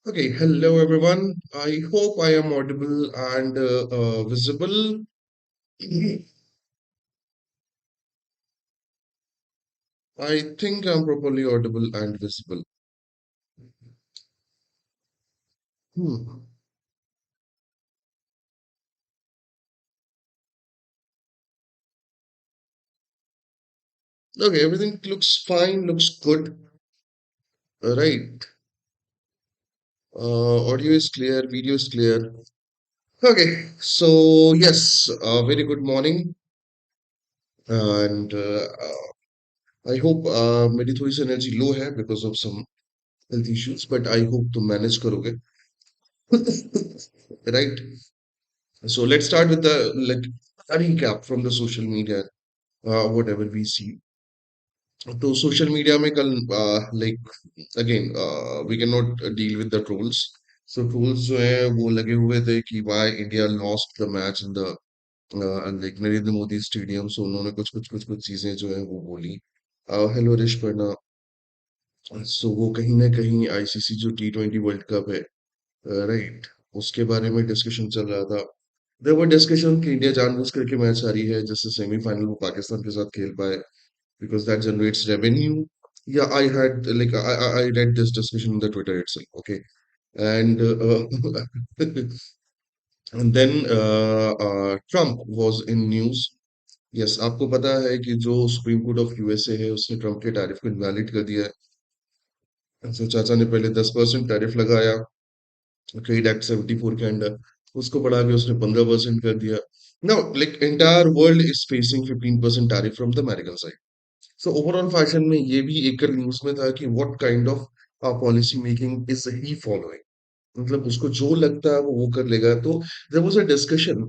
Okay, hello everyone. I hope I am audible and visible. I think I'm properly audible and visible. Hmm. Okay, everything looks fine, looks good. Right. Audio is clear, video is clear. Okay, so yes, very good morning. And I hope मेरी थोड़ी सी energy low है because of some health issues, but I hope to manage करोगे. Right. So let's start with the like a recap from the social media, whatever we see. तो social media में कल like again we can not deal with the trolls so trolls जो है वो लगे हुए थे कि why India lost the match in the like Narendra Modi stadium so उन्होंने कुछ चीजें जो है वो बोली हेलो रिश्पर्णा सो वो कहीं ना कहीं आईसीसी जो टी20 वर्ल्ड कप है राइट उसके बारे में डिस्कशन चल रहा था देयर वर डिस्कशन कि इंडिया जानबूझ करके मैच हारी है जिससे सेमीफाइनल वो पाकिस्तान के साथ खेल पाए because that generates revenue. Yeah, I had like I read this discussion in the Twitter itself. Okay, and and then Trump was in news. Yes, आपको पता है कि जो सुप्रीम कोर्ट ऑफ यूएसए है उसने ट्रम्प के टैरिफ को invalid कर दिया है तो चाचा ने पहले 10% टैरिफ लगाया ट्रेड एक्ट 74 के अंडर उसको बढ़ा के उसने 15% कर दिया now like entire world is facing 15% tariff from the American side so overall fashion में ये भी एक न्यूज में था कि what kind of policy making is he following मतलब उसको जो लगता है वो कर लेगा तो there was a discussion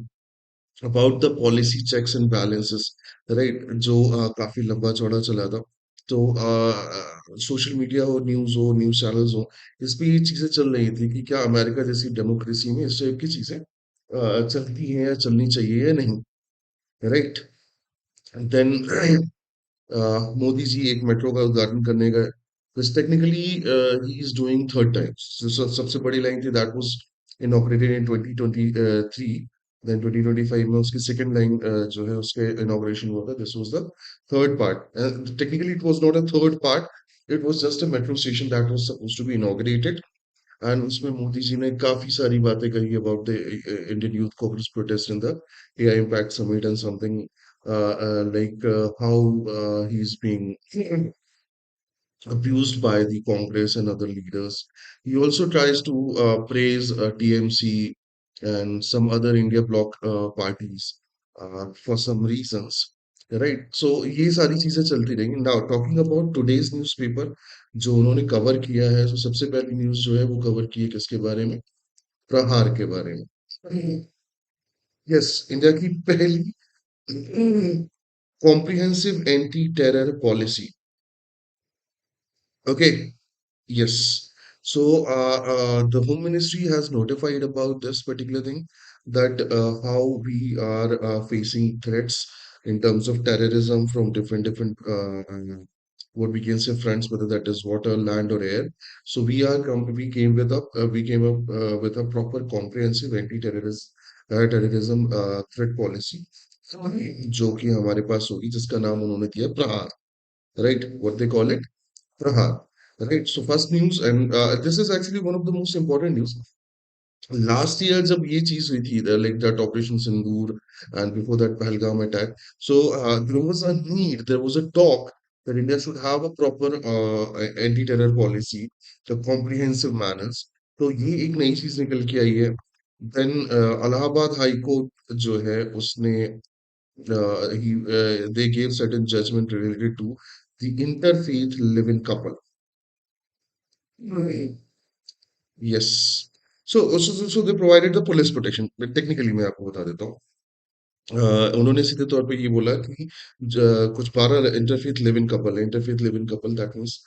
about the policy checks and balances right जो काफी लंबा चौड़ा चला था तो सोशल मीडिया हो न्यूज चैनल्स हो इस पे ये चीजें चल रही थी कि क्या अमेरिका जैसी डेमोक्रेसी में इस टाइप की चीजें चलती हैं या चलनी चाहिए या नहीं राइट देन मोदी जी एक मेट्रो का उद्घाटन करने गए which technically he is doing third time. सबसे बड़ी लाइन थी that was inaugurated in 2023 then 2025 में उसकी second line जो है उसके inauguration हुआ था this was the third part technically it was not a third part it was just a metro station that was supposed to be inaugurated and उसमें मोदी जी ने काफी सारी बातें कही about the Indian youth caucus protest in the AI Impact Summit and something like how he's being abused by the Congress and other leaders. He also tries to praise TMC and some other India bloc parties for some reasons. Right. So ये सारी चीजें चलती रहेंगी. Now talking about today's newspaper जो उन्होंने cover किया है तो सबसे पहली न्यूज जो है वो कवर की है किसके बारे में प्रहार के बारे में यस इंडिया की पहली comprehensive anti terror policy Okay, yes. So the Home Ministry has notified about this particular thing that how we are facing threats in terms of terrorism from different what we can say fronts, whether that is water, land, or air. So we came with a we came up with a proper comprehensive terrorism threat policy जो कि हमारे पास होगी जिसका नाम उन्होंने दिया प्रहार right what they call it Prahaar. Right. So first news, and this is actually one of the most important news. Last year, जब ये चीज हुई थी, like that Operation Sindoor, and before that Pahalgam attack, so there was a need, there was a talk that India should have a proper anti-terror policy, the comprehensive manners. तो ये एक नई चीज निकल के आई है. Then Allahabad High Court जो है उसने they gave certain judgment related to the interfaith living couple. Yes. So they provided the police protection. Technically मैं आपको बता देता हूँ. उन्होंने सीधे तौर पे ये बोला कि कुछ 12 इंटरफेथ लिव इन कपल है interfaith live in couple that means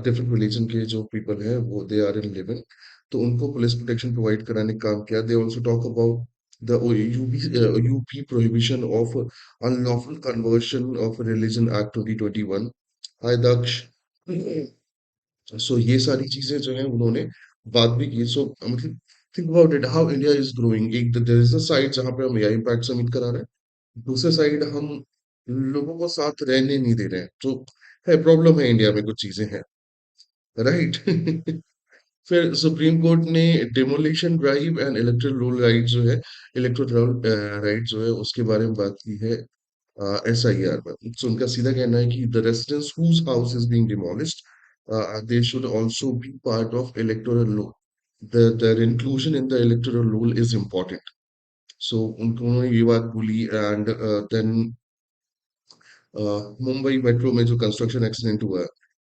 different religion के जो पीपल हैं वो they are in live in तो उनको पुलिस प्रोटेक्शन प्रोवाइड कराने का काम किया they also talk about the UP prohibition of unlawful conversion of religion act 2021 हाय दक्ष सो ये सारी चीजें जो है उन्होंने बात भी की। सो मतलब think about it, how India is growing. एक देयर इज अ साइड जहाँ पे हम एआई इम्पैक्ट सबमिट करा रहे हैं, दूसरे साइड हम लोगों को साथ रहने नहीं दे रहे हैं। तो है, प्रॉब्लम है, इंडिया में कुछ चीजें हैं, राइट। फिर सुप्रीम कोर्ट ने demolition drive and electoral roll right जो है, इलेक्टोरल राइट जो है उसके बारे में बात की है एसआईआर में। सो उनका सीधा कहना है कि the residents whose house is being demolished, they should also be part of electoral roll, their inclusion in the electoral roll is important. So उन्होंने ये बात बोली। एंड देन मुंबई मेट्रो में जो कंस्ट्रक्शन एक्सीडेंट हुआ,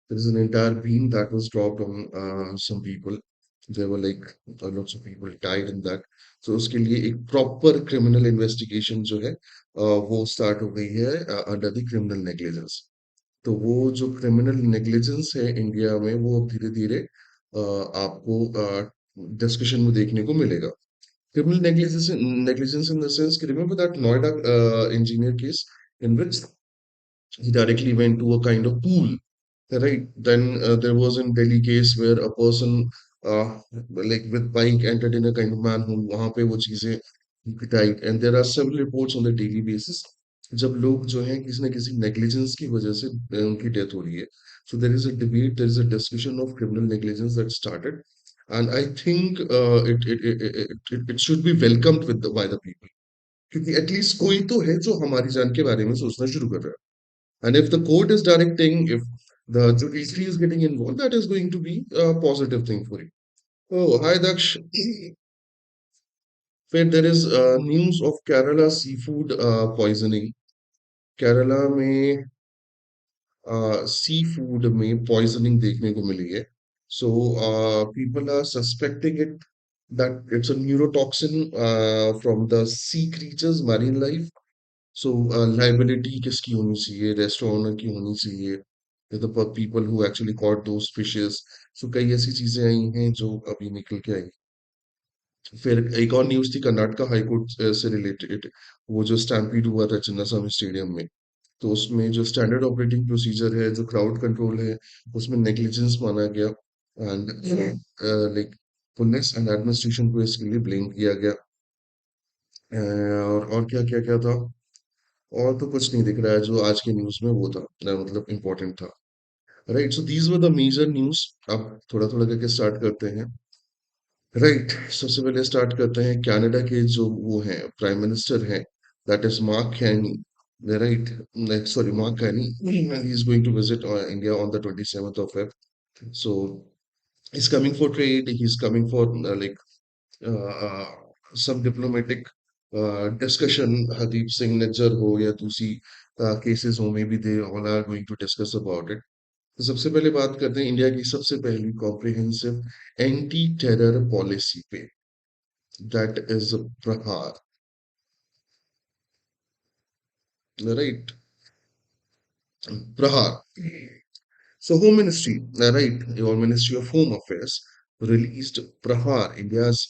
there is an entire beam that was dropped on some people. There were like lots of people died in that. So उसके लिए एक प्रॉपर क्रिमिनल इन्वेस्टिगेशन जो है वो स्टार्ट हो गई है अंडर द क्रिमिनल नेग्लिजेंस। तो वो जो क्रिमिनल नेग्लिजेंस है इंडिया में, वो अब धीरे धीरे आपको डिस्कशन में देखने को मिलेगा। Criminal negligence in the sense, remember that Noida engineer case in which he directly went to a kind of pool, right? Then there was in Delhi case where a person like with bike entered in a kind of manhole, वहां पे वो चीजें died, and there are several reports on the daily basis जब लोग जो हैं किसी न किसी negligence की वजह से उनकी डेथ हो रही है। So there is a debate, there is a discussion of criminal negligence that started, and I think it should be welcomed with by the people, क्योंकि एटलीस्ट कोई तो है जो हमारी जान के बारे में सोचना शुरू कर रहा है। And if the court is directing, if the judiciary is getting involved, that is going to be a positive thing for you. Oh, hi Daksh. फिर there is news of Kerala seafood poisoning. Kerala में sea food में poisoning देखने को मिली है। So people are suspecting it that it's a neurotoxin from the sea creatures, marine life. So liability किसकी होनी चाहिए? रेस्टोरेंट ओनर की होनी चाहिए, the people who actually caught those fishes. So कई ऐसी चीजें आई हैं जो अभी निकल के आई। फिर एक और न्यूज थी कर्नाटका हाई कोर्ट से रिलेटेड, वो जो स्टैम्पीड हुआ था चिन्नास्वामी स्टेडियम में। तो उसमें जो स्टैंडर्ड ऑपरेटिंग प्रोसीजर है, जो क्राउड कंट्रोल है, उसमें नेग्लिजेंस माना गया। And like police and administration को इसके लिए ब्लेम किया गया। और क्या क्या क्या था? और तो कुछ नहीं दिख रहा है जो आज के न्यूज में वो था, मतलब इम्पोर्टेंट था, right. So these were the major news. अब थोड़ा थोड़ा करके स्टार्ट करते हैं, राइट। सबसे पहले स्टार्ट करते हैं कनाडा के जो वो हैं प्राइम मिनिस्टर हैं, that is Mark Carney, right. Like sorry, Mark Carney, he is going to visit India on the 27th of Feb. So he's coming for trade, he's coming for some diplomatic discussion. Hardeep Singh Nijjar हो या दूसरी cases हो, maybe they all are going to discuss about it. तो सबसे पहले बात करते हैं इंडिया की सबसे पहली कॉम्प्रिहेंसिव एंटी टेरर पॉलिसी पे, दैट इज प्रहार, राइट। प्रहार। So Home Ministry, right, your Ministry of Home Affairs released Prahar, India's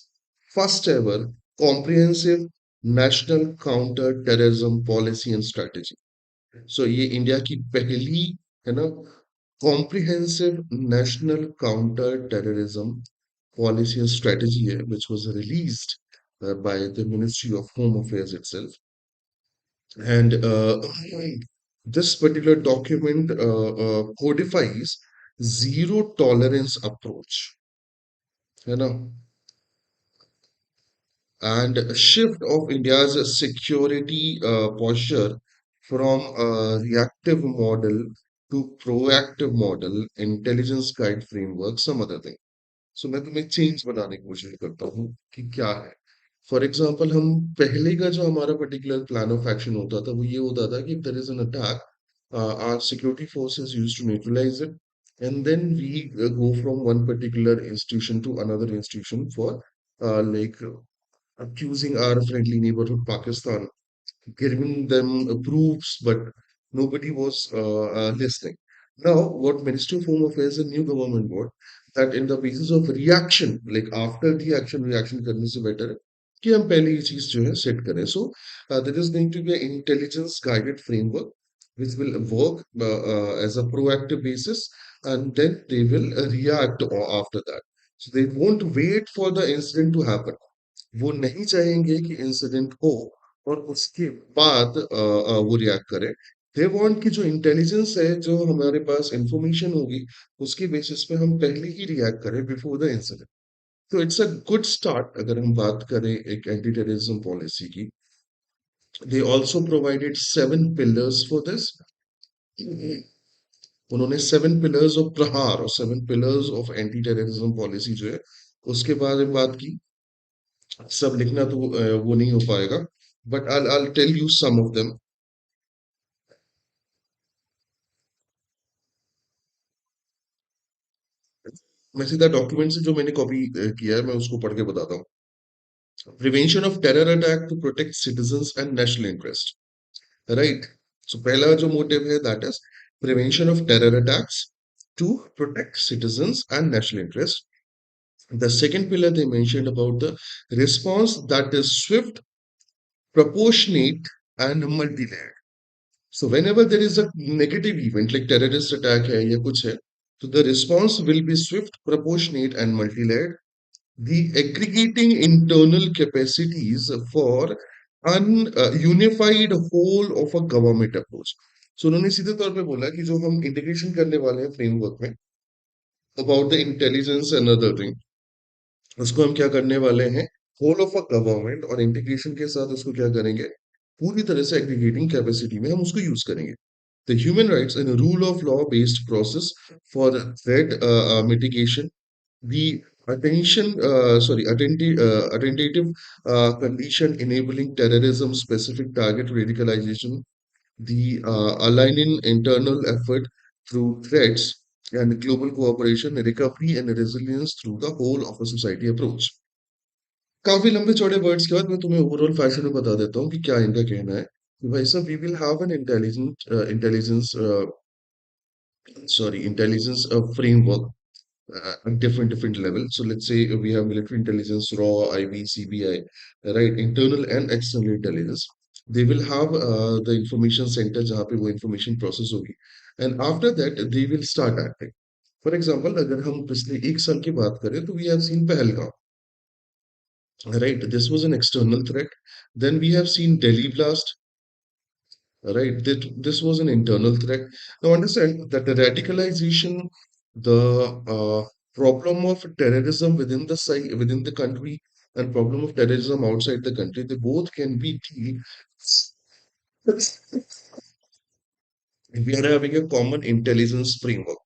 first ever comprehensive national counter-terrorism policy and strategy. So ये इंडिया की पहली, है ना, comprehensive national counter-terrorism policy and strategy है, which was released by the Ministry of Home Affairs itself. And this particular document codifies zero tolerance approach, है ना, and a shift of India's security posture from a reactive model to proactive model, intelligence guide framework, some other thing. सो मैं तुम्हें change बनाने की कोशिश करता हूँ कि क्या है। फॉर एग्जाम्पल, हम पहले का जो हमारा पर्टिकुलर प्लान ऑफ एक्शन होता था वो ये होता था कि there is an attack, our security forces used to neutralise it, and then we go from one particular institution to another institution for like accusing our friendly neighborhood Pakistan, giving them proofs, but nobody was listening. Now, what Ministry of Home Affairs and new government got, that in the basis of reaction, like after the action, reaction करने से better है कि हम पहले ये चीज जो है सेट करें। So there is going to be an intelligence guided framework which will work as a proactive basis, and then they will react after that. So they won't wait for the incident to happen. वो नहीं चाहेंगे कि incident हो और उसके बाद वो react करे। दे वांट कि जो इंटेलिजेंस है, जो हमारे पास इंफॉर्मेशन होगी, उसके बेसिस पे हम पहले ही रिएक्ट करें बिफोर द इंसिडेंट। तो इट्स अ गुड स्टार्ट अगर हम बात करें एक एंटी टेररिज्म पॉलिसी की। They also provided 7 pillars for this. उन्होंने 7 पिलर्स ऑफ प्रहार और 7 pillars of anti terrorism policy जो है उसके बारे में बात की। सब लिखना तो वो नहीं हो पाएगा, but I'll tell you some of them। मैं सीधा डॉक्यूमेंट से जो मैंने कॉपी किया है मैं उसको पढ़ के बताता हूँ। Prevention of terror attack to protect citizens and national interest, right. So पहला जो मोटिव है that is prevention of terror attacks to protect citizens and national interest. The second pillar they mentioned about the response that is swift, proportionate, and multi-layered. So whenever there is a negative event like terrorist attack है या कुछ है, so the response will be swift, proportionate, and multi-layered. The aggregating internal capacities for an unified whole of a government approach. So उन्होंने सीधे तौर पे बोला कि जो हम इंटीग्रेशन करने वाले हैं फ्रेमवर्क में about the intelligence and other thing, उसको हम क्या करने वाले हैं, होल ऑफ अ गवर्नमेंट और इंटीग्रेशन के साथ उसको क्या करेंगे, पूरी तरह से एग्रीगेटिंग कैपेसिटी में हम उसको यूज करेंगे। The human rights and a rule of law based process for threat mitigation, the attentive condition enabling terrorism specific target radicalization, the aligning internal effort through threats and global cooperation, recovery and resilience through the whole of a society approach। काफी लंबे चौड़े words के बाद मैं तुम्हें overall fashion में बता देता हूँ कि क्या इनका कहना है कि भाई साहब we will have an intelligence intelligence framework at different levels. So let's say we have military intelligence, raw, IB, CBI, right? Internal and external intelligence. They will have the information center जहाँ पे वो information process होगी, and after that they will start acting. For example, अगर हम पिछले 1 साल की बात करें तो we have seen Pahalgam, right? This was an external threat. Then we have seen Delhi blast, right? This was an internal threat. Now understand that the radicalization, the problem of terrorism within the site, within the country, and problem of terrorism outside the country, they both can be dealt if we are having a common intelligence framework।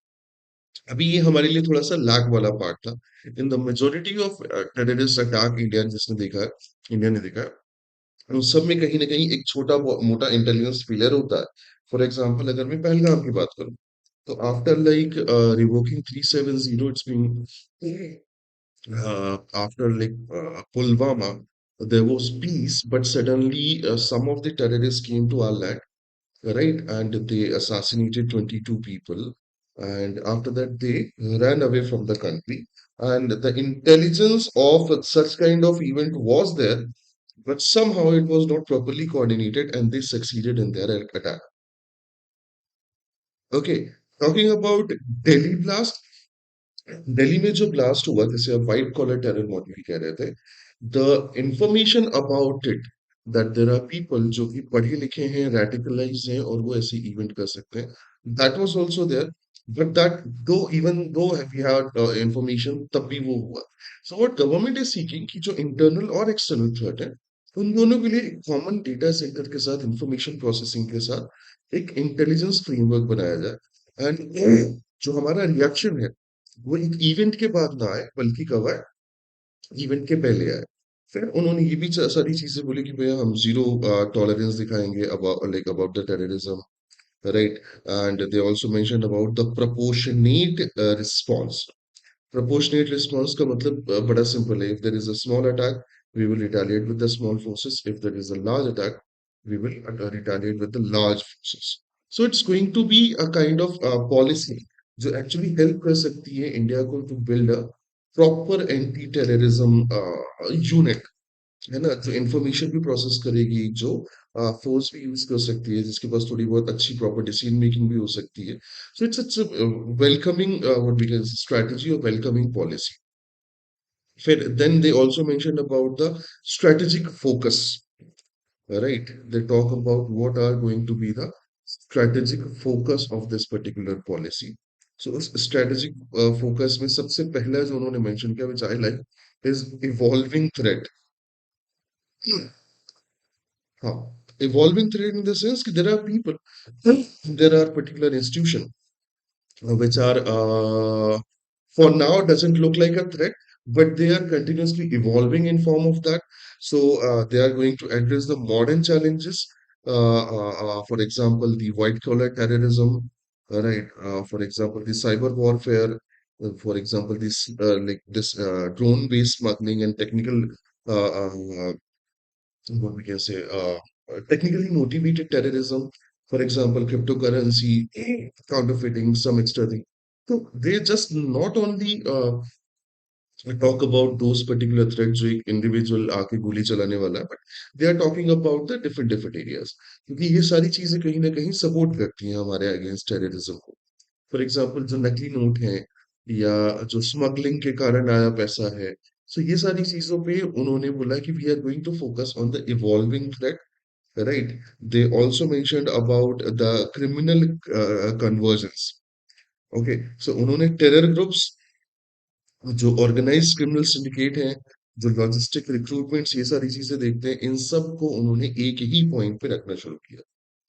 अभी ये हमारे लिए थोड़ा सा lag वाला part था। In the majority of terrorist attack India जिसने देखा है, इंडिया ने देखा है, उन सब में कहीं ना कहीं एक छोटा मोटा इंटेलिजेंस फेलियर होता है। फॉर एग्जांपल अगर मैं पहलगाम की बात करूं, तो after like revoking 370, it's been after like Pulwama, there was peace, but suddenly some of the terrorists came to our land, right? And they assassinated 22 people. And after that, they ran away from the country. And the intelligence of such kind of event was there, but somehow it was not properly coordinated and they succeeded in their attack. Okay, talking about Delhi blast, Delhi में जो blast हुआ जिसे आप white collar terror model कह रहे थे, the information about it that there are people जो कि पढ़े लिखे हैं, रेडिकलाइज हैं और वो ऐसे इवेंट कर सकते हैं, that was also there. But that though even though we had information तब भी वो हुआ। So what government is seeking कि जो इंटरनल और एक्सटर्नल थ्रेट है, उन दोनों के लिए एक कॉमन डेटा सेंटर के साथ इंफॉर्मेशन प्रोसेसिंग के साथ एक इंटेलिजेंस फ्रेमवर्क बनाया जाए, एंड जो हमारा रिएक्शन है वो एक इवेंट के बाद ना आए बल्कि कब आए, इवेंट के पहले आए। फिर उन्होंने ये भी सारी चीजें बोली कि भैया हम जीरो टॉलरेंस दिखाएंगे about the terrorism, right. And they also mention about the proportionate response. Proportionate response का मतलब बड़ा सिंपल है, if there is a small attack we will retaliate with the small forces, if there is a large attack we will retaliate with the large forces। So it's going to be a kind of policy जो actually help कर सकती है India को to build a proper anti terrorism unit, है ना, जो information भी process करेगी, जो फोर्स भी यूज कर सकती है, जिसके पास थोड़ी बहुत अच्छी प्रॉपर डिसीजन मेकिंग भी हो सकती है। So it's welcoming what we can strategy और welcoming policy. Then they also mentioned about the strategic focus, right? They talk about what are going to be the strategic focus of this particular policy. So उस strategic focus में सबसे पहला जो उन्होंने mention किया, which I like, is evolving threat. हाँ, evolving threat in the sense that there are people, there are particular institutions which are for now doesn't look like a threat, but they are continuously evolving in form of that. So they are going to address the modern challenges. For example, the white collar terrorism, right? For example, the cyber warfare. For example, this like this drone based smuggling and technical uh, uh, what we can say, technically motivated terrorism, for example, cryptocurrency, counterfeiting, some extra thing. So they just not only talk about those particular threats जो एक individual आके गोली चलाने वाला है, but they are talking about the different areas. क्योंकि ये सारी चीजें कहीं ना कहीं सपोर्ट करती हैं हमारे अगेंस्ट टेररिज्म को. फॉर एग्जाम्पल जो नकली नोट हैं या जो स्मगलिंग के कारण आया पैसा है, सो ये सारी चीजों पे उन्होंने बोला कि we are going to focus on the evolving threat, right. They also mentioned about the criminal convergence. Okay, so उन्होंने टेरर ग्रुप्स, जो ऑर्गेनाइज क्रिमिनल सिंडिकेट हैं, जो लॉजिस्टिक रिक्रूटमेंट्स, ये सारी चीजें देखते हैं, इन सब को उन्होंने एक ही पॉइंट पे रखना शुरू किया.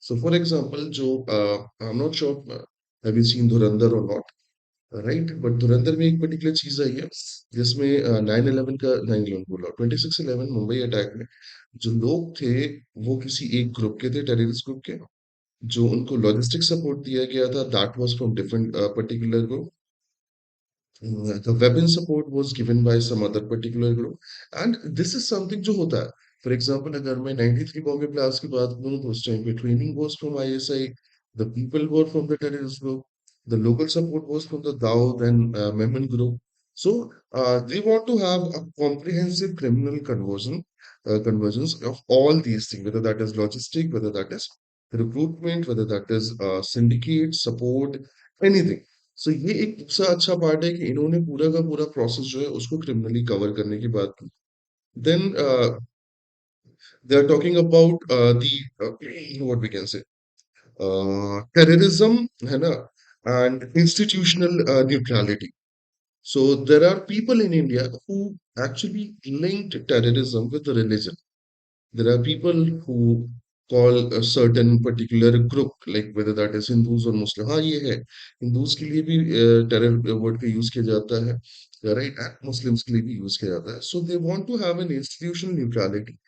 सो फॉर एग्जांपल जो I am not sure have you seen धुरंधर और नॉट, राइट, बट धुरंधर में एक पर्टिकुलर चीज आई है जिसमें 9/11 का 9/11 बोला 26/11 मुंबई अटैक में जो लोग थे वो किसी एक ग्रुप के थे, टेररिस्ट ग्रुप के. जो उनको लॉजिस्टिक सपोर्ट दिया गया था that was from different particular group. The weapon support was given by some other particular group, and this is something जो होता है. For example, अगर मैं 93 बॉम्बे ब्लास्ट की बात करूँ तो उस टाइम पे training was from ISI, the people were from the terrorist group, the local support was from the Dawood and Memon group. So they want to have a comprehensive criminal convergence of all these things, whether that is logistic, whether that is recruitment, whether that is syndicate support, anything. सो ये एक दूसरा अच्छा part है कि इन्होंने पूरा का पूरा प्रोसेस जो है उसको क्रिमिनली कवर करने की बात की. Then they are talking about the what we can say terrorism, है ना, and institutional neutrality. So there are people in India who actually linked terrorism with the religion. There are people who call a certain particular group, like whether that is Hindus or Muslim. हाँ ये है, Hindus के लिए भी terror word का use किया जाता है, राइट, एंड मुस्लिम्स के लिए भी यूज किया जाता है. So they want to have an institutional neutrality,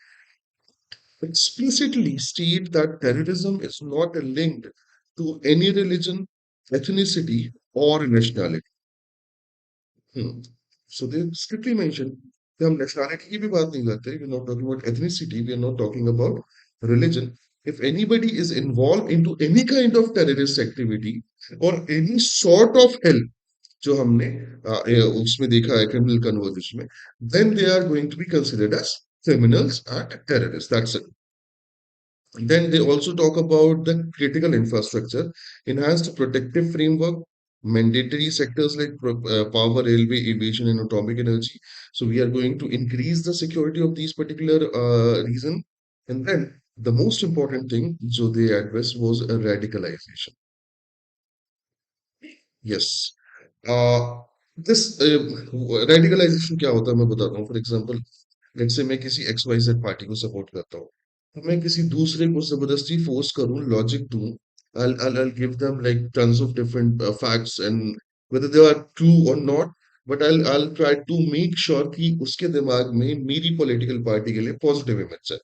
explicitly state that terrorism is not linked to any religion, ethnicity, or nationality. Hmm. So they strictly mention कि हम nationality की भी बात नहीं करते. We're not talking about ethnicity. We're not talking about religion. If anybody is involved into any kind of terrorist activity or any sort of help, जो हमने उसमें देखा है criminal conversation में, then they are going to be considered as criminals and terrorists. That's it. Then they also talk about the critical infrastructure, enhanced protective framework, mandatory sectors like power, railway, aviation, and atomic energy. So we are going to increase the security of these particular reason. And then the most important thing, so they addressed was a radicalization. Yes. Uh, this radicalization क्या होता है मैं बताता हूँ. For example, let's say मैं किसी x Y Z party को support करता हूँ, तो मैं किसी दूसरे को जबरदस्ती फोर्स करूँ, लॉजिक दूँ, I'll give them like tons of different facts and whether they are true or not, but I'll try to make sure कि उसके दिमाग में मेरी पॉलिटिकल पार्टी के लिए पॉजिटिव इमेज है,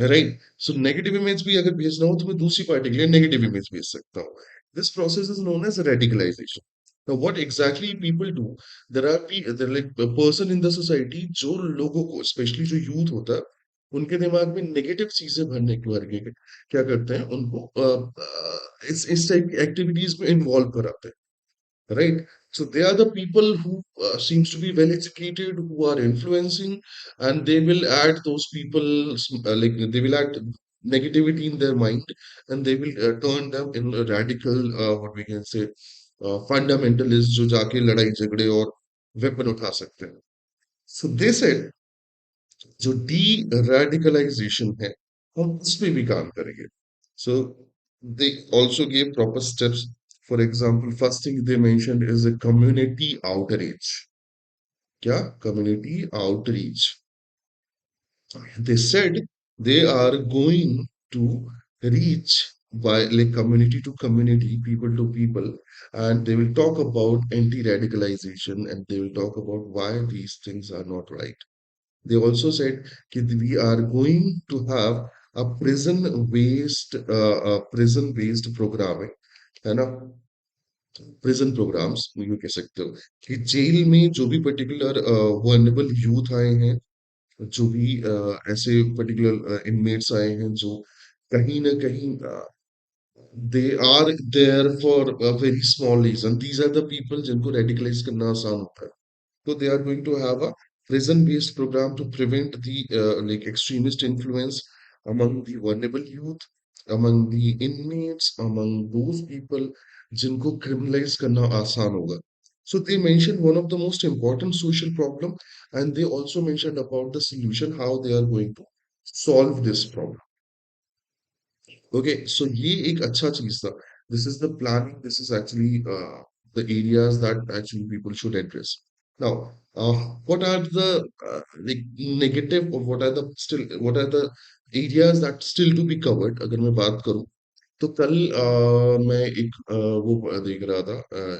राइट. सो नेगेटिव इमेज भी अगर भेजना हो तो मैं दूसरी पार्टी के लिए नेगेटिव इमेज भेज सकता हूँ. This process is known as radicalisation. Now, what exactly people do? There are like a person in the society जो लोगों को, स्पेशली जो यूथ होता है, उनके दिमाग में नेगेटिव चीजें भरने के बारे में क्या करते हैं, उनको इस टाइप की एक्टिविटीज में इन्वॉल्व कराते हैं, right? So they are the people who seems to be well educated, who are influencing, and they will add those people like they will add negativity in their mind, and they will turn them in a radical what we can say fundamentalist जो जाके लड़ाई झगड़े और weapon उठा सकते हैं. So they said जो de-radicalization है हम उस पे भी काम करेंगे. So they also gave proper steps. For example, first thing they mentioned is a community outreach. क्या? Community outreach. They said they are going to reach by like community to community, people to people, and they will talk about anti-radicalization and they will talk about why these things are not right. They also said that we are going to have a prison based programming, है ना? Prison programmes you कह सकते हो कि jail में जो भी particular vulnerable youth आए हैं, जो भी ऐसे पर्टिकुलर इनमेट्स आए हैं जो कहीं ना कहीं they are there for a very small reason, these are the people जिनको रेडिकलाइज करना आसान होता है. So they are going to have a prison-based program to prevent the like extremist influence among the vulnerable youth, among the inmates, among those people जिनको criminalize करना आसान होगा. So they mentioned one of the most important social problem, and they also mentioned about the solution, how they are going to solve this problem. Okay, so ये एक अच्छा चीज था. This is the planning. This is actually the areas that actually people should address. Now, what are the like negative or what are the areas that still to be covered? अगर मैं बात करूं तो कल मैं एक वो देख रहा था,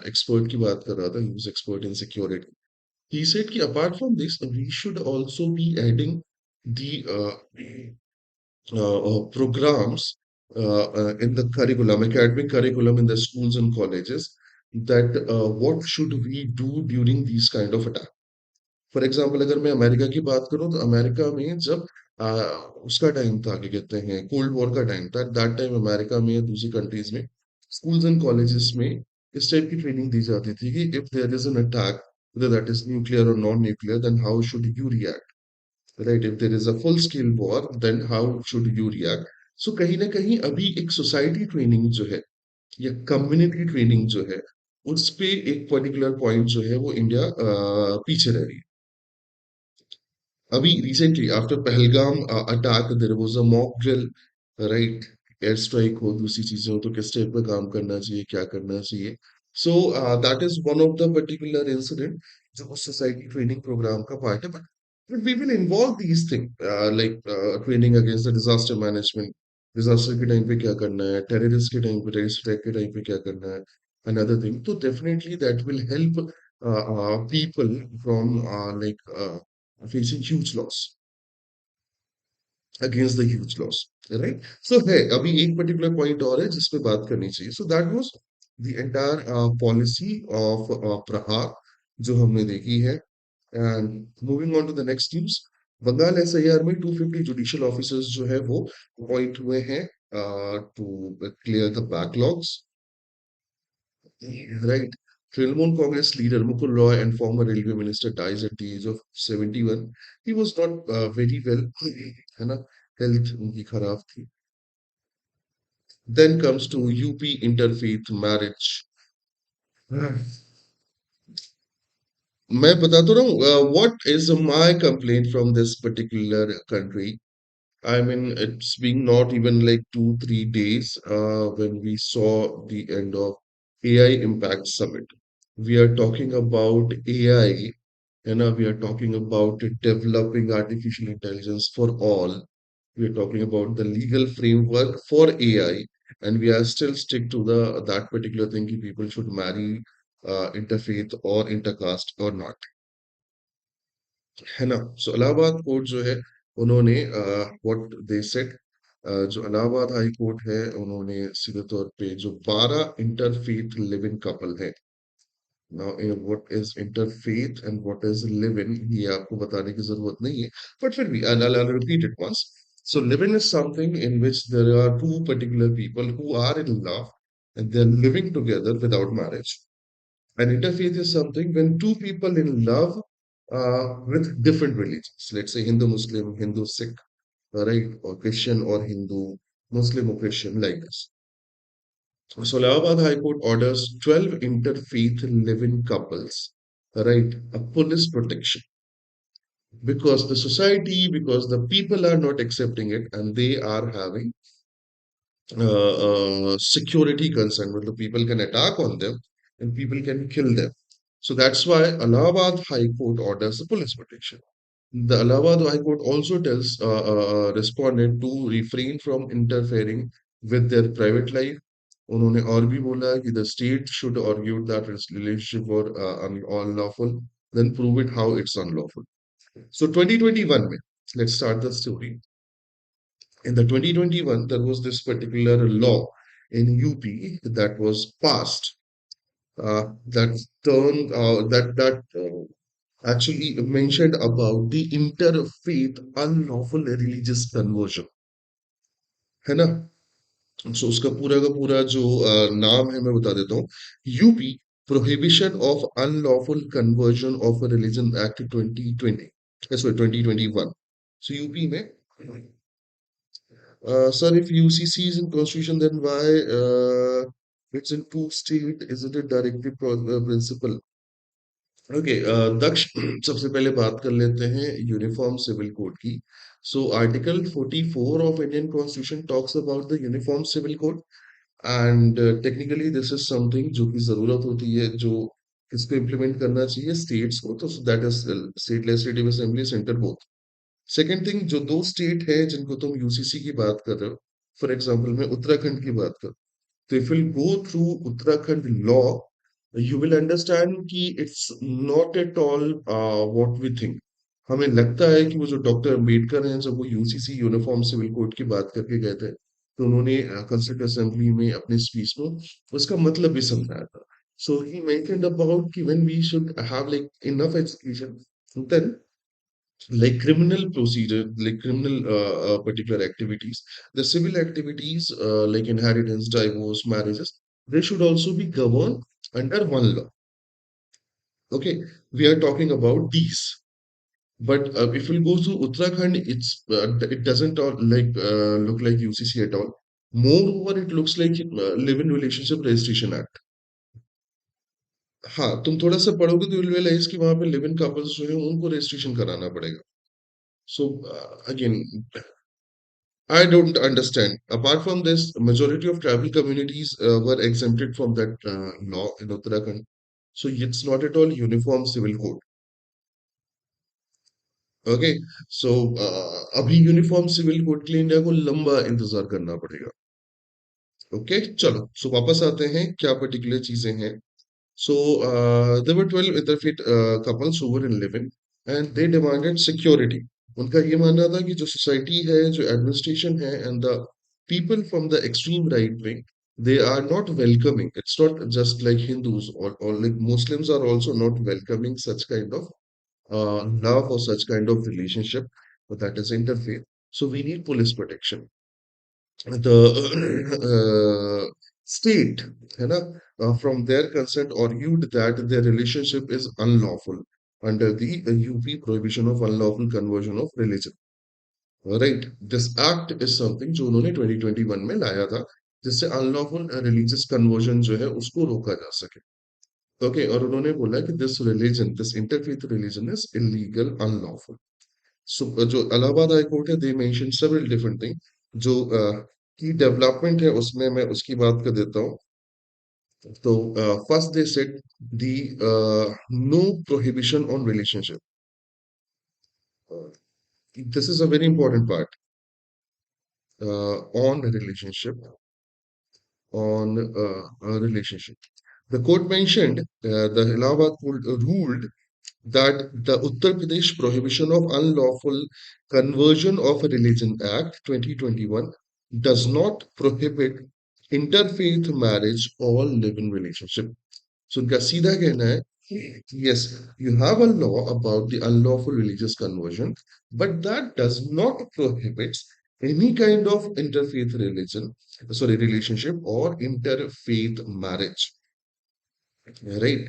एक्सपर्ट की बात कर रहा था. He was expert in security. He said कि apart from this, we should also be adding the programs in the curriculum, academic curriculum in the schools and colleges, that what should we do during these kind of attack. For example अगर मैं America की बात करूं तो America में जब उसका time था, क्या कहते हैं, कोल्ड वॉर का टाइम था, दैट टाइम अमेरिका में या दूसरी कंट्रीज में स्कूल्स एंड कॉलेजेस में इस टाइप की ट्रेनिंग दी जाती थी कि if there is an attack, whether that is nuclear or non-nuclear, then how should you react? Right? If there is a full scale war, then how should you react? So कहीं ना कहीं अभी एक society training जो है या community training जो है, उस पे एक पर्टिकुलर पॉइंट जो है वो इंडिया पीछे रह रही है. अभी recently after Pahalgam attack there was a mock drill, right? Air strike हो, दूसरी चीजें हो, तो किस टाइप पे काम करना चाहिए, क्या करना चाहिए. So that is one of the particular incident जो उस सोसाइटी ट्रेनिंग प्रोग्राम का पार्ट है. But we will involve these thing like training against the disaster management. Disaster के टाइम पे क्या करना है, टेररिस्ट के टाइम पे, टेररिस्ट अटैक के टाइम पे क्या करना है, another thing. So definitely that will help people from facing huge loss, against the huge loss, right? So है अभी एक particular point और है जिस पे बात करनी चाहिए. So that was the entire policy of Prahar जो हमने देखी है. And moving on to the next news, Bengal SIR में 250 जुडिशियल ऑफिसर्स जो है वो अपॉइंट हुए हैं to clear the backlogs, right? Trinamool Congress leader Mukul Roy and former railway minister dies at the age of 71. He was not very well, है ना? Health उनकी खराब थी. Then comes to UP interfaith marriage. मैं बता तो रहा हूँ what is my complaint from this particular country. I mean, it's been not even like 2, 3 days when we saw the end of AI Impact Summit. We are talking about AI, and we are talking about developing artificial intelligence for all. We are talking about the legal framework for AI, and we are still stick to the that particular thing कि people should marry interfaith or intercaste or not, है ना? सो Allahabad court जो है उन्होंने what they said, जो Allahabad high court है उन्होंने सीधे तौर पे जो 12 इंटरफेथ लिव इन कपल है. Now what is interfaith and what is live in, ये आपको बताने की जरूरत नहीं है, बट फिर भी I'll repeat it once. So live in is something in which there are two particular people who are in love and they're living together without marriage. An interfaith is something when two people in love with different religions, let's say Hindu Muslim, Hindu Sikh, right, or Christian or Hindu, Muslim or Christian, like this. So Allahabad High Court orders 12 interfaith live-in couples, right, a police protection. because the society, because the people are not accepting it, and they are having security concern, where the people can attack on them and people can kill them. So that's why Allahabad High Court orders the police protection. The Allahabad High Court also tells respondent to refrain from interfering with their private life. उन्होंने और भी बोला कि the state should argue that its relationship or unlawful, then prove it how it's unlawful. So 2021 में, let's start the story. In the 2021, there was this particular law in UP that was passed that actually mentioned about the interfaith unlawful religious conversion, है ना? सो उसका पूरा का पूरा जो नाम है मैं बता देता हूँ. UP prohibition of unlawful conversion of religion act 2020, sorry 2021. So UP में, sir, if UCC is in constitution, then why it's in two state? Isn't it directive principle? Okay, Daksh. सबसे पहले बात कर लेते हैं यूनिफॉर्म सिविल कोड की. So article 44 of Indian constitution talks about the uniform civil code. And technically this is something जो की जरूरत होती है, जो इसको इम्प्लीमेंट करना चाहिए स्टेट्स को. तो that is state legislative assembly, centre both. Second thing, जो दो स्टेट है जिनको तुम यूसीसी की बात कर रहे हो, फॉर एग्जांपल मैं उत्तराखंड की बात कर. So if you go through Uttarakhand law, you will understand कि it's not at all what we think. हमें लगता है कि वो जो डॉक्टर अम्बेडकर हैं, जब वो यूसीसी यूनिफॉर्म सिविल कोड की बात करके गए थे, तो उन्होंने कंस्टिट्यूंट असेंबली में अपने स्पीच में उसका मतलब भी समझाया था. So he mentioned about कि when we should have like enough education, then like criminal procedure, like criminal particular activities, the civil activities like inheritance, divorce, marriages, they should also be governed under one law. Okay, we are talking about these. But if we go to Uttarakhand, it doesn't look like UCC at all. Moreover, it looks like Live-in Relationship Registration Act. हाँ, तुम थोड़ा सा पढ़ोगे तो you'll realize कि वहां पे live in couples जो है उनको रजिस्ट्रेशन कराना पड़ेगा. So again, I don't understand. Apart from this, majority of tribal communities were exempted from that law in Uttarakhand. So it's not at all uniform civil code. Okay, so अभी uniform civil code के लिए India को लंबा इंतजार करना पड़ेगा. Okay, चलो. सो वापस आते हैं क्या पर्टिकुलर चीजें हैं. So there were 12 interfaith couples who were in living, and they demanded security. उनका ये मानना था कि जो सोसाइटी है, जो एडमिनिस्ट्रेशन है, and the people from the extreme right wing, they are not welcoming. It's not just like Hindus, or like Muslims are also not welcoming such kind of love or such kind of relationship that is interfaith. So we need police protection. The state, है ना, from their consent argued that their relationship is unlawful under the UP prohibition of unlawful conversion of religion. Right? This act is something जो उन्होंने 2021 में लाया था, जिससे unlawful religious conversion जो है उसको रोका जा सके. ओके, और उन्होंने बोला कि this interfaith religion is illegal, unlawful. So जो इलाहाबाद हाई कोर्ट है, they mention several different thing. जो की डेवलपमेंट है उसमें मैं उसकी बात कर देता हूँ. तो first they said the no prohibition on relationship. This is a very important part. On relationship, on a relationship. The court mentioned, the Allahabad court ruled that the Uttar Pradesh Prohibition of Unlawful Conversion of a Religion Act 2021 does not prohibit interfaith marriage or live-in relationship. So उनका सीधा कहना है कि yes, you have a law about the unlawful religious conversion, but that does not prohibit any kind of interfaith relationship or interfaith marriage. Right.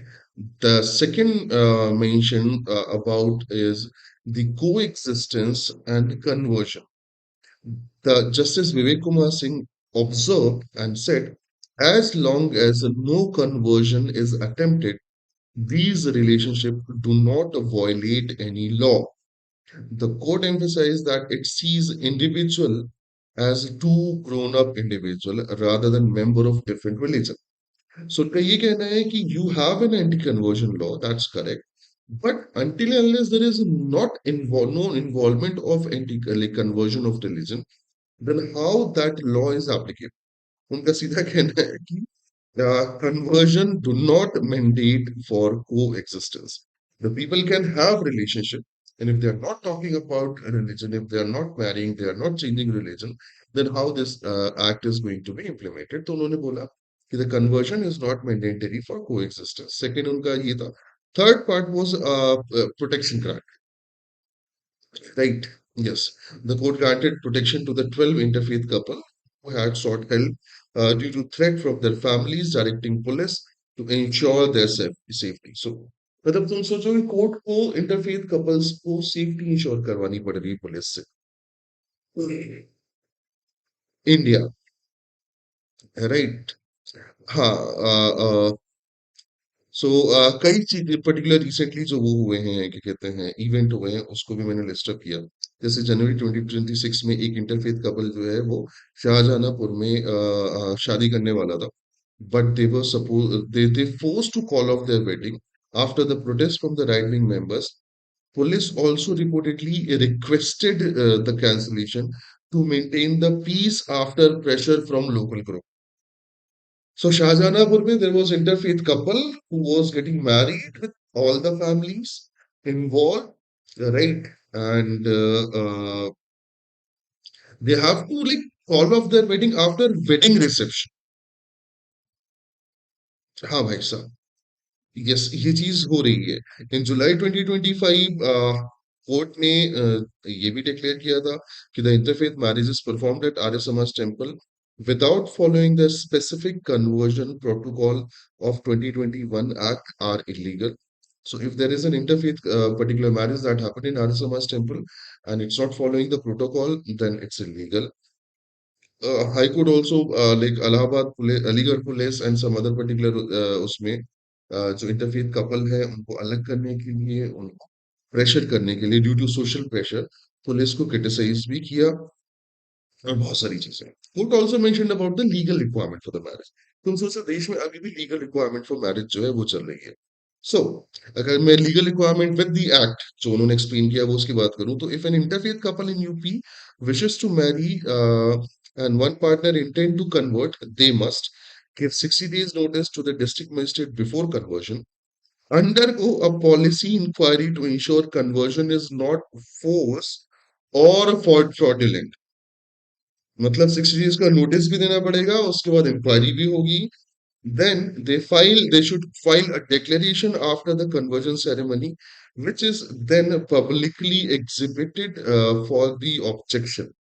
The second mention about is the coexistence and conversion. The Justice Vivek Kumar Singh observed and said, as long as no conversion is attempted, these relationships do not violate any law. The court emphasized that it sees individual as two grown-up individual rather than member of different religion. So उनका ये कहना है कि you have an anti-conversion law, that's correct. But until and unless there is no involvement of anti-conversion of religion, then how that law is applicable? उनका सीधा कहना है कि conversion do not mandate for coexistence. The people can have relationship, and if they are not talking about religion, if they are not marrying, they are not changing religion, then how this act is going to be implemented? तो उन्होंने बोला कि the conversion is not mandatory for coexistence. Second उनका ये था. Third part was protection grant. Right. Yes. The court granted protection to the 12 interfaith couple who had sought help due to threat from their families, directing police to ensure their safety. So, मतलब तुम सोचो कि court को interfaith couples को safety ensure करवानी पड़ रही है पुलिस से इंडिया राइट हाँ सो कई चीजें पर्टिकुलर रिसेंटली जो वो हुए हैं क्या कहते हैं इवेंट हुए हैं उसको भी मैंने लिस्ट अप किया जैसे जनवरी 2026 में एक इंटरफेथ कपल जो है वो शाहजहानापुर में शादी करने वाला था but they were suppose they forced to call off their wedding after the protest from the right wing members. Police also reportedly requested the cancellation to maintain the peace after pressure from local group. So Shahjahanpur mein, there was interfaith couple who was getting married with all the families involved, right? And they have to like call off their wedding after wedding reception. हाँ भाई साहब yes ये चीज हो रही है इन जुलाई 2025 court ने ये भी डिक्लेयर किया था कि the interfaith marriages performed at Arya Samaj temple without following the specific conversion protocol of 2021 act are illegal. So if there is an interfaith particular marriage that happened in Arya Samaj temple and it's not following the protocol, then it's illegal. High Court also like Allahabad police, Aligarh police and some other particular उसमें जो interfaith couple है उनको अलग करने के लिए उनको pressure करने के लिए due to social pressure police को क्रिटिसाइज भी किया और बहुत सारी चीजें court also mention about the legal requirement for the marriage तुम सोचो देश में अभी भी लीगल रिक्वायरमेंट फॉर मैरिज जो है वो चल रही है सो अगर मैं legal requirement with the act जो उन्होंने एक्सप्लेन किया वो उसकी बात करूं तो if an interfaith couple in UP wishes to marry and one partner intend to convert they must give 60 days notice to the district magistrate before conversion undergo a policy inquiry to ensure conversion is not forced or fraudulent मतलब 60 days का notice भी देना पड़ेगा उसके बाद inquiry भी होगी then they should file a declaration after the conversion ceremony which is then publicly exhibited for the objection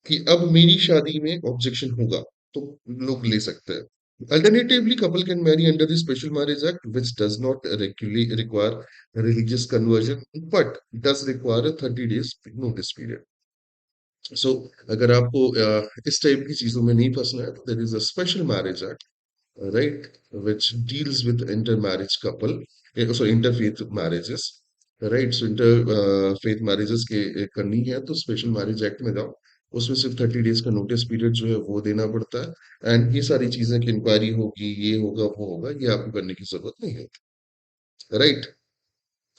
कि अब मेरी शादी में ऑब्जेक्शन होगा तो लोग ले सकते हैं Alternatively, couple can marry under the Special Marriage Act, which does not regularly require religious conversion, but does require a 30 days notice period. सो अगर आपको इस टाइप की चीजों में नहीं फंसना है तो there is a special marriage act right which deals with inter marriage couple sorry interfaith marriages right so interfaith marriages के करनी है तो स्पेशल मैरिज एक्ट में जाओ उसमें सिर्फ 30 डेज का नोटिस पीरियड जो है वो देना पड़ता है एंड ये सारी चीजें की इंक्वायरी होगी ये होगा वो होगा ये आपको करने की जरूरत नहीं है राइट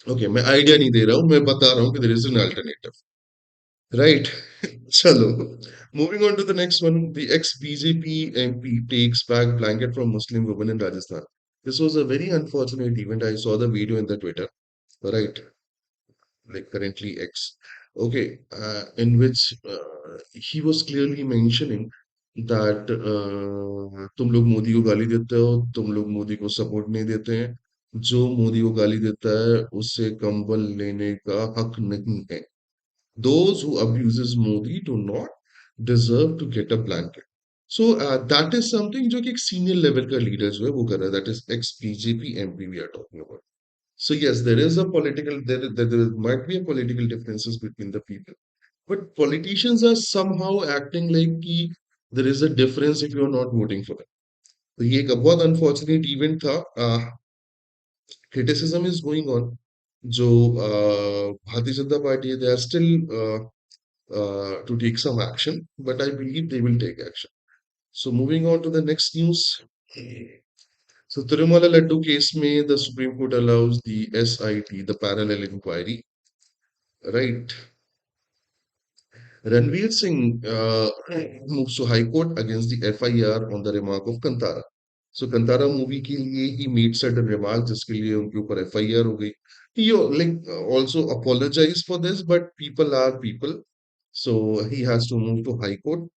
ओके मैं आइडिया नहीं दे रहा हूँ मैं बता रहा हूँ कि there is an alternative Right. Chalo. Moving on to the next one. The ex-BJP MP takes back blanket from Muslim women in Rajasthan. This was a very unfortunate event. I saw the video in the Twitter. Right. Like currently X. Okay. In which he was clearly mentioning that तुम लोग मोदी को गाली देते हो तुम लोग मोदी को support नहीं देते हैं जो मोदी को गाली देता है उससे कंबल लेने का हक नहीं है those who abuses Modi do not deserve to get a blanket. So that is something जो कि एक senior level का leader जो है वो कर रहा है that is ex BJP MP we are talking about. So yes, there is a political there might be a political differences between the people, but politicians are somehow acting like कि there is a difference if you are not voting for them. तो ये एक बहुत unfortunate event था. Criticism is going on. जो Bharatiya Janata party है, they are still to take some action, but I believe they will take action. So moving on to the next news. So Tirumala Laddu case में the Supreme Court allows the SIT, the parallel inquiry, right? Ranveer Singh moves to High Court against the FIR on the remark of Kantara. So Kantara movie के लिए he made certain remarks जिसके लिए उनके ऊपर FIR हो गई. He also apologized for this, but people are people, so he has to move to High Court,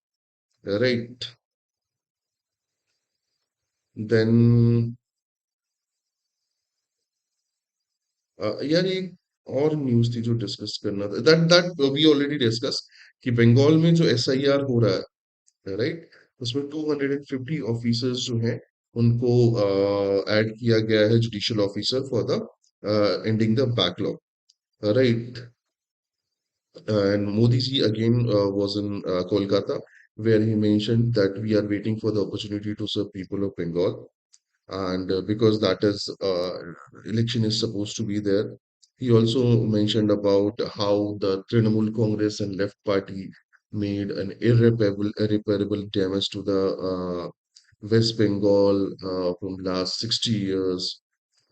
right? Then यार एक और न्यूज थी जो डिस्कस करना था, दैट वी ऑलरेडी डिस्कस कि बंगाल में जो एसआईआर हो रहा है, राइट? उसमें 250 ऑफिसर्स जो हैं उनको ऐड किया गया है judicial officer for the ending the backlog, right? And Modi ji again was in Kolkata, where he mentioned that we are waiting for the opportunity to serve people of Bengal, and because that is election is supposed to be there. He also mentioned about how the Trinamool Congress and Left Party made an irreparable damage to the West Bengal from last 60 years,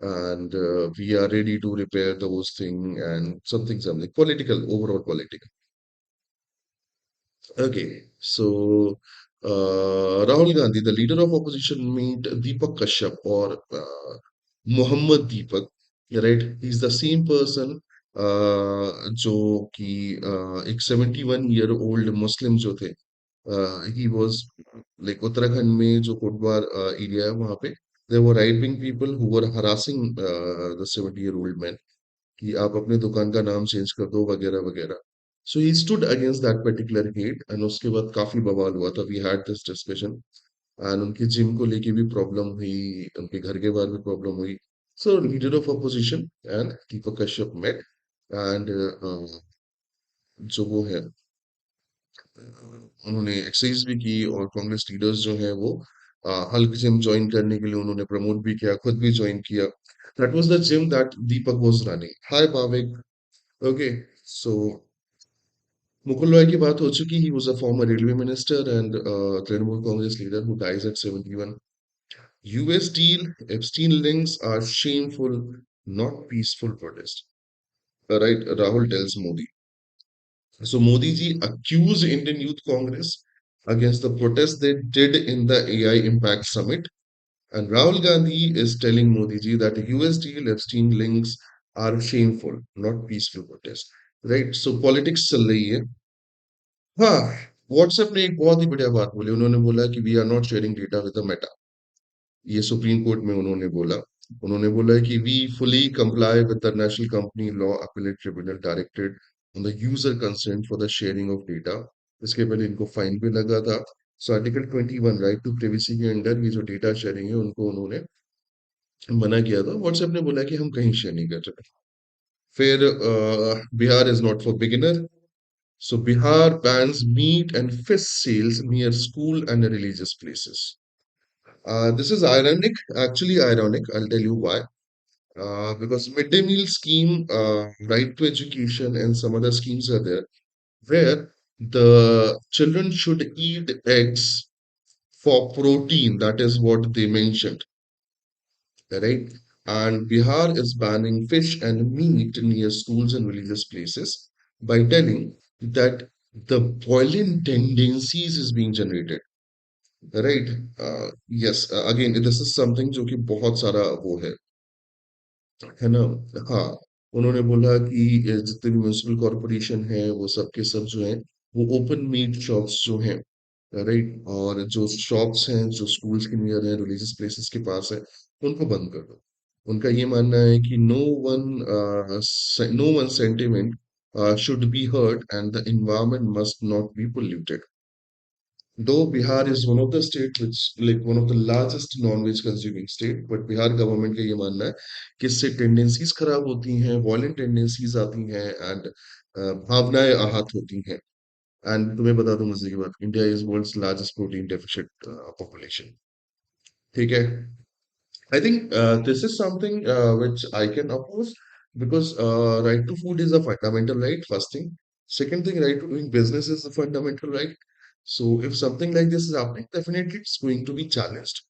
and we are ready to repair those things and something political, overall political. Okay, so Rahul Gandhi, the leader of opposition, meet Deepak Kashyap or Muhammad Deepak, right? He's the same person जो कि एक 71 year old Muslim जो थे. He was like Uttarakhand में जो Kotdwar area है वहाँ पे there were right-wing people who were harassing the 70-year-old man कि आप अपने दुकान का नाम चेंज कर दो वगैरह वगैरह. So he stood against that particular hate and उसके बाद काफी बवाल हुआ था. We had this discussion and उनके जिम को लेके भी प्रॉब्लम हुई, उनके घर के बाहर भी प्रॉब्लम हुई. So leader of opposition and Deepak Kashyap met and जो वो है उन्होंने एक्सरसाइज भी की और कांग्रेस लीडर्स जो हैं वो हल्क जिम ज्वाइन करने के लिए उन्होंने प्रमोट भी किया, खुद भी ज्वाइन किया. That was the gym that Deepak was running. Hi Bhavik. Okay, so Mukul Roy की बात हो चुकी. He was a former railway minister and Trinamool Congress leader who dies at 71. US deal Epstein links are shameful, not peaceful protest. Right, Rahul tells Modi. So Modi ji accused Indian Youth Congress against the protest they did in the AI Impact Summit. And Rahul Gandhi is telling Modi ji that US deal Epstein links are shameful, not peaceful protest. Right, so politics चल रही है. हाँ, WhatsApp ने एक बहुत ही बढ़िया बात बोली. उन्होंने बोला कि we are not sharing data with the Meta. ये सुप्रीम कोर्ट में उन्होंने बोला. उन्होंने बोला कि we fully comply with the National Company Law Appellate Tribunal directed on the user consent for the sharing of data. इसके पहले इनको फाइन भी लगा था. So article 21 right to privacy के अंडर ये जो डेटा शेयरिंग है उनको उन्होंने मना किया था. व्हाट्सएप ने बोला कि हम कहीं शेयर नहीं कर रहे. फिर Bihar is not for beginner. So Bihar bans meat and fish sales near school and religious places. This is ironic, actually ironic. I'll tell you why. Because midday meal scheme, right to education, and some other schemes are there where the children should eat eggs for protein. That is what they mentioned, right? And Bihar is banning fish and meat near schools and religious places by telling that the violent tendencies is being generated, right? Yes, again, this is something जो कि बहुत सारा वो है ना. हाँ, उन्होंने बोला कि जितने भी म्यूनिसिपल कॉरपोरेशन है वो सब के सब जो हैं वो ओपन मीट शॉप्स जो हैं, राइट, और जो शॉप्स हैं जो स्कूल्स के नियर है रिलीजियस प्लेसेस के पास है उनको बंद कर दो. उनका ये मानना है कि no one sentiment should be hurt and the environment must not be polluted. Though Bihar is one of the state which like one of the largest non-veg consuming state, but Bihar government का ये मानना है कि इससे tendencies खराब होती हैं, violent tendencies आती हैं एंड भावनाएं आहत होती हैं. एंड तुम्हें बता दूं मजे की बात, India is world's largest protein deficit population. ठीक है. I think this is something which I can oppose, because right to food is a fundamental right, first thing. Second thing, right to doing business is a fundamental right. So if something like this is happening, definitely it's going to be challenged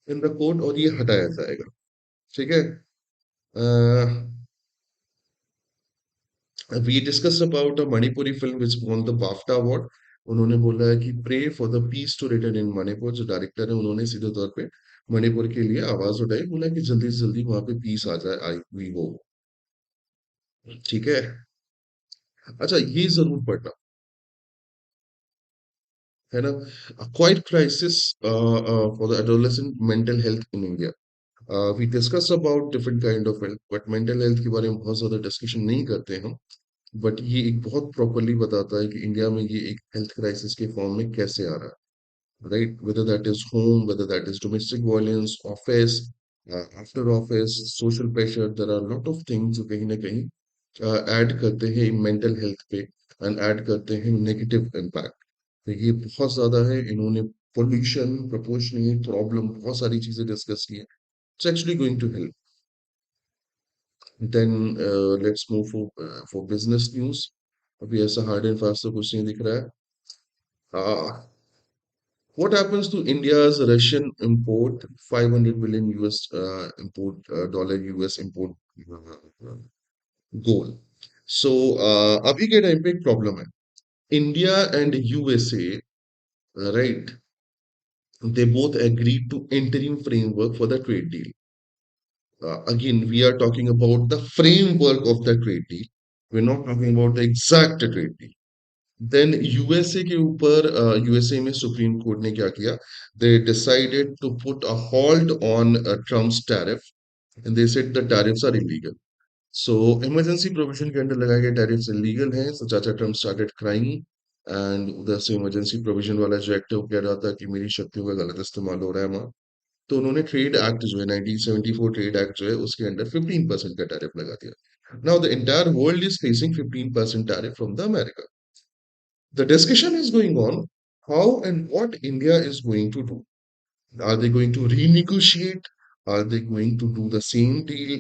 in the court और ये हटाया जाएगा. ठीक है? Uh, we discussed about a Manipuri film which won the BAFTA award. उन्होंने बोला है कि pray for the peace to return in Manipur. जो डायरेक्टर है उन्होंने सीधे तौर पे मणिपुर के लिए आवाज उठाई, बोला कि जल्दी से जल्दी वहां पे पीस आ जाए, आई वी वो. ठीक है. अच्छा, ये जरूर पढ़ना है ना. Quite crisis for the adolescent mental health in India. We discuss about different kind of health, but mental health के बारे में बहुत ज्यादा डिस्कशन नहीं करते हम. बट ये एक बहुत प्रॉपरली बताता है कि इंडिया में ये एक हेल्थ क्राइसिस के फॉर्म में कैसे आ रहा है. Right? Whether that is home, whether that is domestic violence, office, after office, social pressure, there are a lot of things जो कहीं ना कहीं ऐड करते हैं मेंटल हेल्थ पे एंड ऐड करते हैं नेगेटिव इम्पैक्ट. तो ये बहुत ज्यादा है. इन्होंने पोल्यूशन, प्रोपोर्शनेट प्रॉब्लम, बहुत सारी चीजें डिस्कस की है. It's actually going to help. Then let's move for business news. अभी ऐसा हार्ड एंड फास्ट तो कुछ नहीं दिख रहा है. What happens to India's Russian import, 500 billion US import dollar US import uh, goal? So अभी के टाइम पे एक प्रॉब्लम है. India and USA, right? They both agreed to interim framework for the trade deal. Again, we are talking about the framework of the trade deal. We're not talking about the exact trade deal. Then USA के ऊपर USA में Supreme Court ने क्या किया. They decided to put a halt on Trump's tariff and they said the tariffs are illegal. So emergency provision के अंदर लगाए गए टैरिफ्स इलीगल हैं. सो चाचा ट्रम्प स्टार्टेड क्राइंग एंड उधर से इमरजेंसी प्रोविजन वाला जो एक्ट है वो कह रहा था कि मेरी शक्तियों का गलत इस्तेमाल हो रहा है वहाँ. तो उन्होंने ट्रेड एक्ट जो है 1974 ट्रेड एक्ट जो है उसके अंडर 15% का टैरिफ लगा दिया. Now the entire world is facing 15% tariff from the America. The discussion is going on how and what India is going to do. Are they going to renegotiate? Are they going to do the same deal?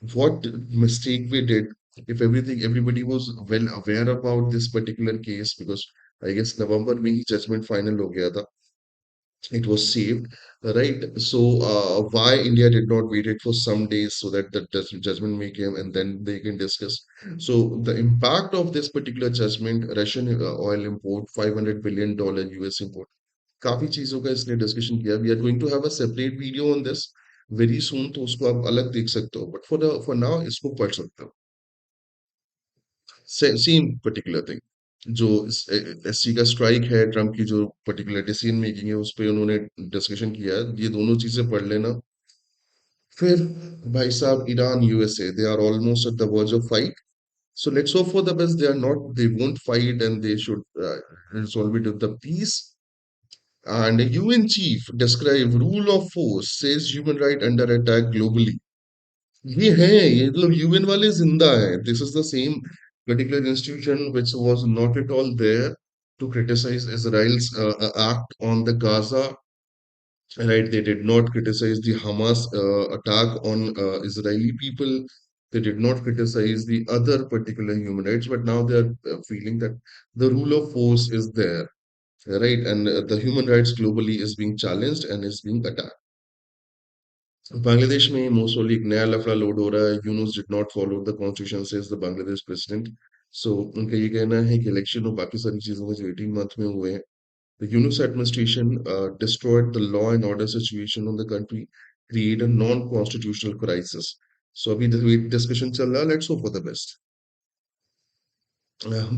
What mistake we did? If everybody was well aware about this particular case, because I guess November में ही judgment final हो गया था. It was saved, right? So why India did not wait it for some days so that the judgment may come and then they can discuss. So the impact of this particular judgment, Russian oil import, $500 billion US import, काफी चीजों का इसने discussion किया. We are going to have a separate video on this very soon, तो उसको आप अलग देख सकते हो. But for now इसको पढ़ सकते हो. Same particular thing. जो एससी का स्ट्राइक है, ट्रम्प की जो पर्टिकुलर डिसीजन मेकिंग है उस पे उन्होंने डिस्कशन किया है. ये दोनों चीजें पढ़ लेना. फिर भाई साहब, Iran USA, they are almost at the verge of fight. So let's hope for the best. They won't fight and they should resolve it with the peace. And UN chief describe rule of force, says human right under attack globally. ये है, ये मतलब UN वाले जिंदा है. This is the same particular institution which was not at all there to criticize Israel's act on the Gaza. Right? They did not criticize the Hamas attack on Israeli people. They did not criticize the other particular human rights, but now they are feeling that the rule of force is there, right? And the human rights globally is being challenged and is being attacked. Bangladesh में mostly एक नया लफड़ा load हो रहा है. Yunus did not follow the constitution says the Bangladesh president. So उनका ये कहना है कि इलेक्शन और बाकी सारी चीजों में जो 18 मंथ में हुए हैं, the Yunus administration destroyed the law and order situation on the country, create a non-constitutional crisis. So अभी डिस्कशन चल रहा है. Let's hope for the best.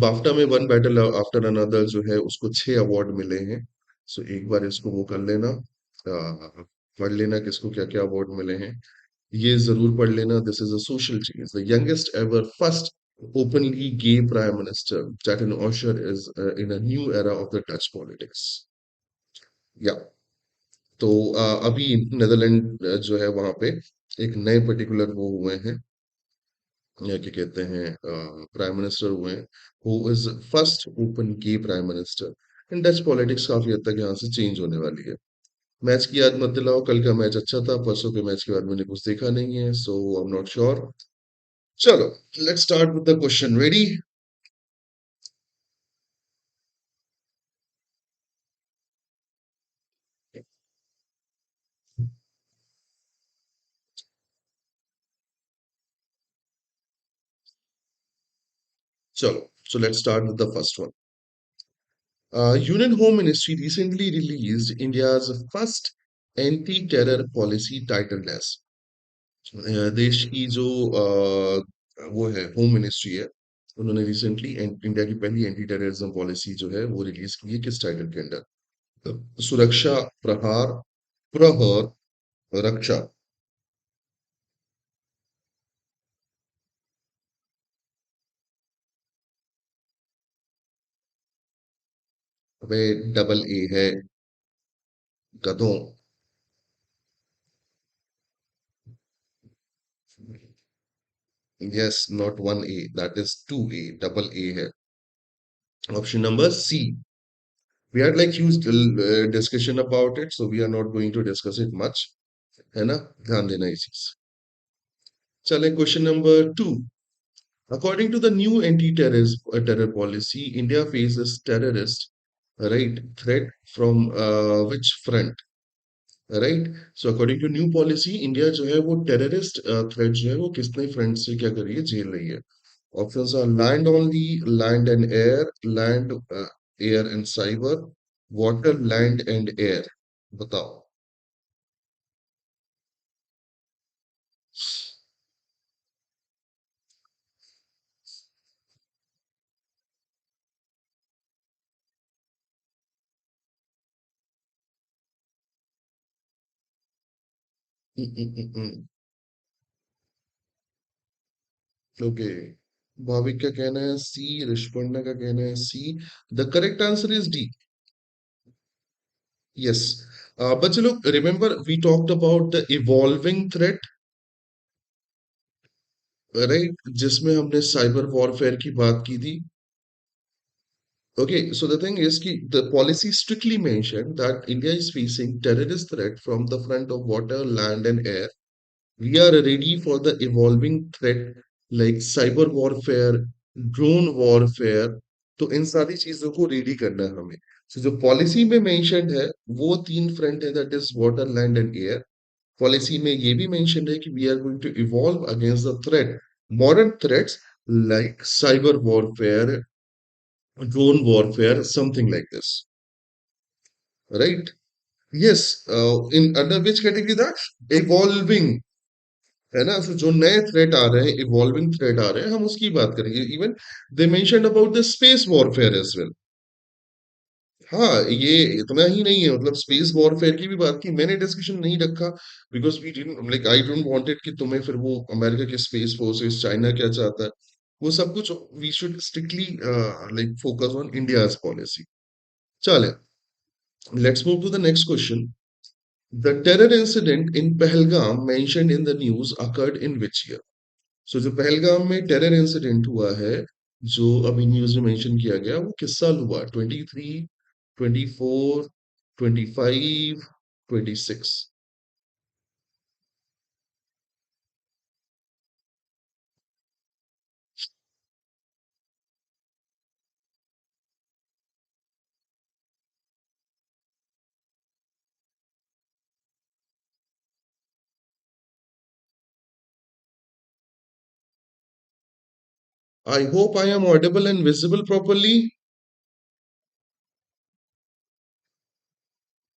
BAFTA में वन बैटल आफ्टर अनदर जो है उसको 6 अवार्ड मिले हैं. सो एक बार इसको वो कर लेना, पढ़ लेना किसको क्या क्या अवार्ड मिले हैं. ये जरूर पढ़ लेना. This is a social change, the youngest ever first openly gay prime minister. Jatin Osher is in a new era of the Dutch politics. Yeah. तो अभी नेदरलैंड जो है वहां पे एक नए पर्टिकुलर वो हुए हैं, या क्या कहते हैं, प्राइम मिनिस्टर हुए हैं, who is first open gay prime minister. And Dutch politics काफी हद तक यहाँ से चेंज होने वाली है. मैच की याद मत दिलाओ, कल का मैच अच्छा था, परसों के मैच के बाद मैंने कुछ देखा नहीं है, सो आई एम नॉट श्योर. चलो, let's start with the question. Ready? Chalo. So let's start with the first one. Union Home Ministry recently released India's first anti-terror policy titled as देश की जो वो है होम मिनिस्ट्री है उन्होंने recently India की पहली एंटी टेररिज्म पॉलिसी जो है वो रिलीज की है किस टाइटल के अंडर सुरक्षा प्रहार प्रहर रक्षा वे डबल ए है गधों yes not one A that is two A double A है option number C we had like huge discussion about it so we are not going to discuss it much है ना ध्यान देना इस चीज चले question number two. According to the new anti-terror policy, India faces terrorist right threat from which front, right? So according to new policy, India जो है वो terrorist threat जो है वो कितने front से क्या कर रही है झेल रही है. Options are land only, land and air, land, air and cyber, water, land and air. बताओ. ओके. भाविक का कहना है सी, ऋषपर्णा का कहना है C. The correct answer is D. Yes. But look, remember we talked about the evolving threat, right? जिसमें हमने cyber warfare की बात की थी. Okay, so the thing is कि the policy strictly mentioned that India is facing terrorist threat from the front of water, land, and air. We are ready for the evolving threat like cyber warfare, drone warfare. तो इन सारी चीजों को ready करना है हमें. So जो policy में mentioned है वो तीन फ्रंट है that is water land and air. Policy में ये भी मेंशन है कि we are going to evolve against the threat modern threats like cyber warfare drone warfare something like this right yes in under which category that evolving है ना so जो नए threat आ रहे हैं इवॉल्विंग थ्रेट आ रहे हैं हम उसकी बात करेंगे even they mentioned about the space warfare as well हाँ ये इतना ही नहीं है मतलब स्पेस वॉरफेयर की भी बात की मैंने डिस्कशन नहीं रखा because we didn't like I don't wanted कि तुम्हें फिर वो अमेरिका के स्पेस फोर्सेस चाइना क्या चाहता है वो सब कुछ we should strictly like focus on India's policy चले let's move to the next question the terror incident in Pahalgam mentioned in the news occurred in which year so जो पहलगाम में टेरर इंसिडेंट हुआ है जो अभी न्यूज में मेंशन किया गया वो किस साल हुआ 23 24 25 26 I hope I am audible and visible properly.